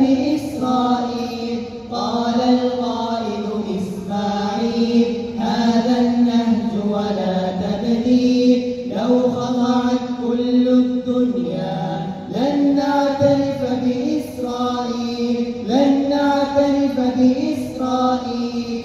بإسرائيل قال القائد إسماعيل هذا النهج ولا تبديل لو خضعت كل الدنيا لن نعترف بإسرائيل لن نعترف بإسرائيل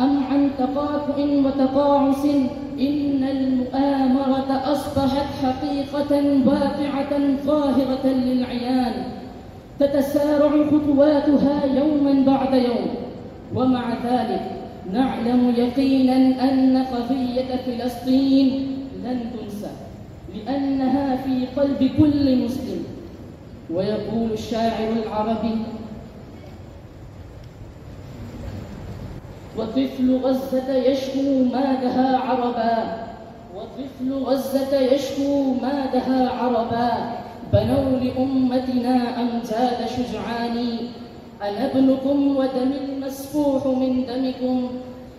أم عن تقاطع وتقاعس إن المؤامرة أصبحت حقيقة واقعة ظاهرة للعيان تتسارع خطواتها يوما بعد يوم ومع ذلك نعلم يقينا أن قضية فلسطين لن تنسى لأنها في قلب كل مسلم. ويقول الشاعر العربي وطفل غزة يشكو مادها عربا وطفل غزة يشكو مادها عربا بنوا لأمتنا أمجاد شجعان أنا ابنكم ودم المسفوح من دمكم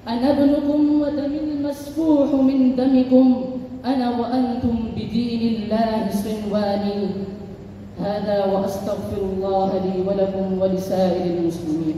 أنا ابنكم ودم المسفوح من دمكم أنا وأنتم بدين الله صنوان. هذا وأستغفر الله لي ولكم ولسائر المسلمين.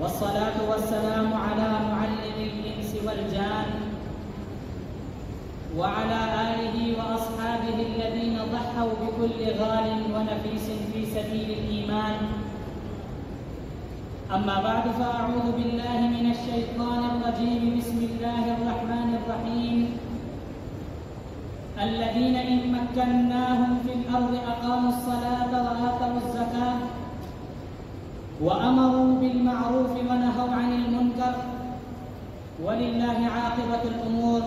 والصلاة والسلام على معلم الإنس والجان وعلى آله وأصحابه الذين ضحوا بكل غال ونفيس في سبيل الإيمان. أما بعد فأعوذ بالله من الشيطان الرجيم. بسم الله الرحمن الرحيم. الذين إن مكناهم في الأرض أقاموا الصلاة وآتوا الزكاة وأمروا بالمعروف ونهوا عن المنكر ولله عاقبة الأمور.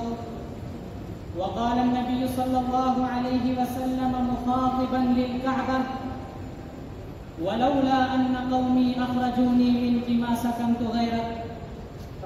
وقال النبي صلى الله عليه وسلم مخاطبا للكعبة ولولا أن قومي أخرجوني منك ما سكنت غيرك.